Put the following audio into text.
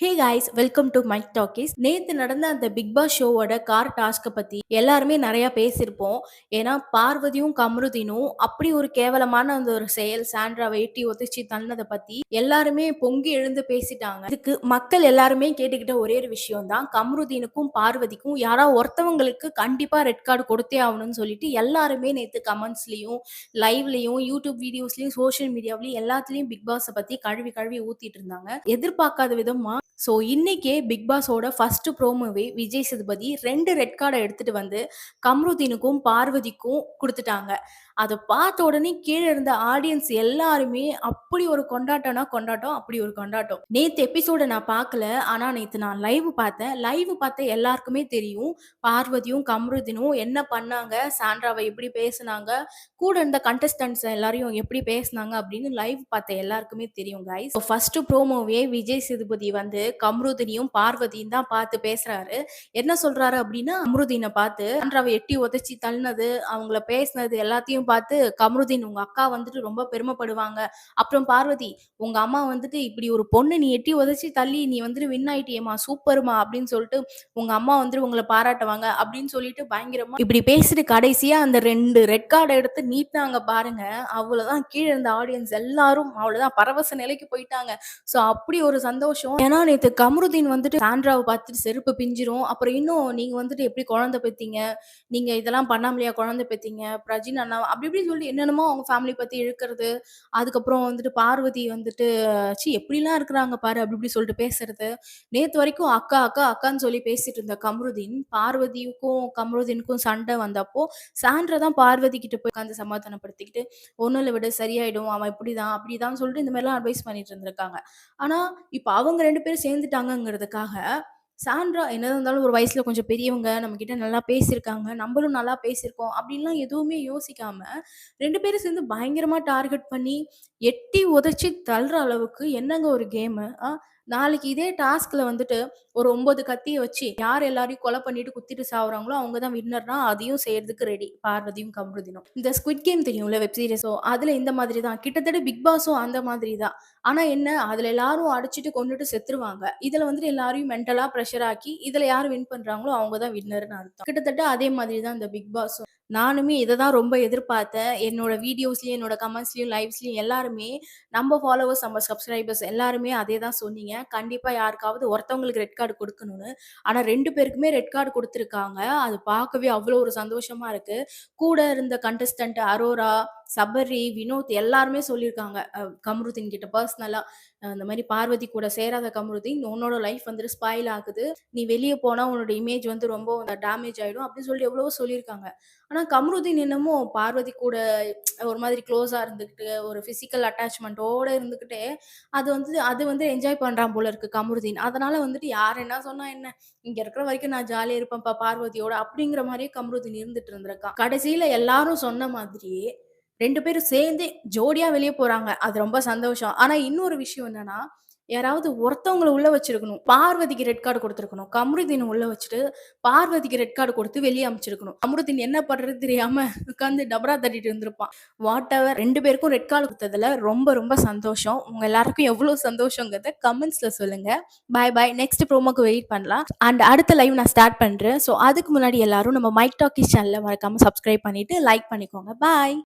Hey guys, welcome to Mic Talkies. நேத்து நடந்த அந்த பிக் பாஸ் ஷோவோட கார் டாஸ்க்க பத்தி எல்லாருமே நெறைய பேசியிருப்போம். ஏன்னா பார்வதியும், கம்ருதீனும் அப்படி ஒரு கேவலமான அந்த ஒரு செயல் சாண்ட்ராவ எட்டி உதைச்சு தள்னத பத்தி எல்லாருமே பொங்கி எழுந்து பேசிட்டாங்க. இதுக்கு மக்கள் எல்லாருமே கேட்டுக்கிட்ட ஒரே ஒரு விஷயம் தான், கம்ருதீனுக்கும், பார்வதிக்கும் யாராவது ஒருத்தவங்களுக்கு கண்டிப்பா ரெட் கார்டு கொடுத்தே ஆகணும்னு சொல்லிட்டு எல்லாருமே நேத்து கமெண்ட்ஸ்லயும், லைவ்லயும், யூடியூப் வீடியோஸ்லயும், சோசியல் மீடியாவிலயும் எல்லாத்துலயும் பிக் பாஸ பத்தி கழுவி கழுவி ஊத்திட்டு இருந்தாங்க. எதிர்பார்க்காத விதமா இன்னைக்கே பிக் பாஸோட ஃபர்ஸ்ட் ப்ரோமோவே விஜய் சேதுபதி 2 ரெட் கார்ட எடுத்துட்டு வந்து கம்ருதீனுக்கும், பார்வதிக்கும் குடுத்துட்டாங்க. அத பார்த்த உடனே கீழ இருந்த ஆடியன்ஸ் எல்லாருமே அப்படி ஒரு கொண்டாட்டம்னா கொண்டாட்டம், அப்படி ஒரு கொண்டாட்டம். நேத்து எபிசோட நான் பார்க்கல. ஆனா நேத்து நான் லைவ் பார்த்தேன். லைவ் பார்த்த எல்லாருக்குமே தெரியும். பார்வதியும், கம்ருதீனும் என்ன பண்ணாங்க, சாண்ட்ராவ எப்படி பேசுனாங்க, கூட இருந்த கண்டஸ்டன்ட்ஸ் எல்லாரையும் எப்படி பேசுனாங்க அப்படின்னு லைவ் பார்த்த எல்லாருக்குமே தெரியும் காய்ஸ். ஃபர்ஸ்ட் ப்ரோமோவே விஜய் சேதுபதி வந்து கம்ருதீனையும், பார்வதியும் தான் பார்த்து பேசுறாரு. என்ன சொல்றாரு அப்படின்னா, கம்ருதீன பார்த்து சாண்ட்ராவ எட்டி உதைச்சு தள்ளினது, அவங்கள பேசினது எல்லாத்தையும் பார்த்து, கம்ருதீன் உங்க அக்கா வந்துட்டு ரொம்ப பெருமைப்படுவாங்க. அப்புறம் பார்வதி, உங்க அம்மா வந்துட்டு இப்படி ஒரு பொண்ணு நீ எட்டி உதைச்சு தள்ளி நீ வந்துட்டு வின் ஆயிட்டியேம்மா, சூப்பர்மா அப்படின்னு சொல்லிட்டு உங்க அம்மா வந்துட்டு உங்கள பாராட்டுவாங்க அப்படின்னு சொல்லிட்டு பயங்கரமா இப்படி பேசிட்டு கடைசியா அந்த 2 ரெட் கார்ட எடுத்து நீட்னாங்க பாருங்க. அவ்வளவுதான், கீழ இருந்த ஆடியன்ஸ் எல்லாரும் அவ்வளவுதான் பரவச நிலைக்கு போயிட்டாங்க. அப்படி ஒரு சந்தோஷம். ஏன்னா நேத்து கம்ருதீன் வந்துட்டு சாண்ட்ராவ பார்த்துட்டு செருப்பு பிஞ்சிரும். அப்புறம் இன்னும் நீங்க வந்துட்டு எப்படி குழந்தை பெத்தீங்க? நீங்க இதெல்லாம் பண்ணாமலையா குழந்தை பெத்தீங்க? பிரஜின் அண்ணா அப்படி இப்படின்னு சொல்லிட்டு என்னென்னமோ அவங்க ஃபேமிலி பத்தி இழுக்கிறது. அதுக்கப்புறம் வந்துட்டு பார்வதி வந்துட்டு எப்படிலாம் இருக்கிறாங்க பாரு அப்படி இப்படி சொல்லிட்டு பேசுறது. நேத்து வரைக்கும் அக்கா, அக்கா, அக்கான்னு சொல்லி பேசிட்டு இருந்த கம்ருதீன், பார்வதிக்கும் கம்ருதீனுக்கும் சண்டை வந்தப்போ, சாண்ட்ரா தான் பார்வதி கிட்ட போய் உட்காந்து சமாதானப்படுத்திக்கிட்டு, "ஒண்ணும் இல்ல விடு சரியாயிடும். அவன் இப்படிதான், அப்படிதான்" சொல்லிட்டு இந்த மாரிலாம் அட்வைஸ் பண்ணிட்டு இருந்திருக்காங்க. ஆனா, இப்ப அவங்க 2 பேரும் சேர்ந்துட்டாங்கங்கிறதுக்காக, சாண்ட்ரா என்னதான் இருந்தாலும் ஒரு வயசுல கொஞ்சம் பெரியவங்க, நம்மகிட்ட நல்லா பேசியிருக்காங்க, நம்மளும் நல்லா பேசியிருக்கோம் அப்படின்லாம் எதுவுமே யோசிக்காம, 2 பேரும் சேர்ந்து பயங்கரமா டார்கெட் பண்ணி, எட்டி உதைச்சு தள்ளுற அளவுக்கு என்னங்க ஒரு கேமு. நாளைக்கு இதே டாஸ்க்ல வந்துட்டு ஒரு 9 கத்திய வச்சு, யார் எல்லாரையும் கொலை பண்ணிட்டு குத்திட்டு சாவுறாங்களோ, அவங்க தான் வின்னர்னா, அதையும் செய்றதுக்கு ரெடி. பார்வதியும், கம்ருதீனும். இந்த ஸ்குவிட் கேம் தெரியும்ல வெப் சீரிஸ். அதுல இந்த மாதிரி தான். கிட்டத்தட்ட பிக் பாஸும் அந்த மாதிரி தான். ஆனா என்ன, அதுல எல்லாரும் அடிச்சுட்டு கொன்னுட்டு செத்துருவாங்க. இதுல வந்துட்டு எல்லாரையும் மென்டலா பிரஷர் ஆக்கி, இதுல யார் வின் பண்றாங்களோ அவங்க தான் வின்னர்ன்னு அர்த்தம். கிட்டத்தட்ட அதே மாதிரி தான் இந்த பிக் பாஸும். நானுமே இத தான் ரொம்ப எதிர்பார்த்தேன். என்னோட வீடியோஸ்லயும், என்னோட கமெண்ட்ஸ்லயும், லைவ்ஸ்லயும் எல்லாருமே நம்ம ஃபாலோவர்ஸ், நம்ம சப்ஸ்கிரைபர்ஸ் எல்லாருமே அதே தான் சொன்னீங்க. கண்டிப்பா யாருக்காவது ஒருத்தவங்களுக்கு ரெட் கார்டு குடுக்கணும்னு. ஆனா 2 பேருக்குமே ரெட் கார்டு குடுத்துருக்காங்க. அது பார்க்கவே அவ்ளோ ஒரு சந்தோஷமா இருக்கு. கூட இருந்த கண்டஸ்டன்ட் அரோரா, சபரி, வினோத் எல்லாருமே சொல்லியிருக்காங்க. கம்ருதீன் கிட்ட பர்சனலா, இந்த மாரி பார்வதி கூட சேராத கம்ருதீன், உன்னோட லைஃப் வந்துட்டு ஸ்பாயில் ஆகுது. நீ வெளிய போனா உன்னோட இமேஜ் வந்து ரொம்ப டேமேஜ் ஆயிடும். அப்படின்னு சொல்லி எவ்வளவோ சொல்லியிருக்காங்க. ஆனா கம்ருதீன் என்னமோ பார்வதி கூட ஒரு மாதிரி க்ளோஸா இருந்துகிட்டு, ஒரு பிசிக்கல் அட்டாச்மென்ட்டோட இருந்துகிட்டே, அது வந்து என்ஜாய் பண்றான் போல இருக்கு கமருதீன். அதனால வந்துட்டு யார் என்ன சொன்னா என்ன? இங்க இருக்கிற வரைக்கும் நான் ஜாலியா இருப்பேன்ப்பா பார்வதியோட அப்படிங்கிற மாரியே கமருதீன் இருந்துட்டு இருந்திருக்கான். கடைசியில எல்லாரும் சொன்ன மாதிரியே 2 பேரும் சேர்ந்து ஜோடியா வெளிய போறாங்க. அது ரொம்ப சந்தோஷம். ஆனா இன்னொரு விஷயம் என்னன்னா, யாராவது ஒருத்தவங்கள உள்ள வச்சிருக்கணும். பார்வதிக்கு ரெட் கார்டு குடுத்திருக்கணும். கமருதீன உள்ள வச்சுட்டு, பார்வதிக்கு ரெட் கார்டு குடுத்து வெளிய அனுப்பிச்சிருக்கணும். கமருதீன் என்ன பண்றது தெரியாம உட்கார்ந்து டபரா தட்டிட்டு இருந்திருப்பான். வாட் எவர் 2 பேருக்கும் ரெட் கார்டு குடுத்ததுல ரொம்ப ரொம்ப சந்தோஷம். உங்க எல்லாருக்கும் எவ்ளோ சந்தோஷங்கிறத கமெண்ட்ஸ்ல சொல்லுங்க. பாய் பாய். நெக்ஸ்ட் ப்ரோமோக்கு வெயிட் பண்ணலாம். அண்ட் அடுத்த லைவ் நான் ஸ்டார்ட் பண்றேன். அதுக்கு முன்னாடி எல்லாரும் நம்ம மைக் டாக்கீஸ் சேனல மறக்காம சப்ஸ்கிரைப் பண்ணிட்டு லைக் பண்ணிக்கோங்க. பாய்.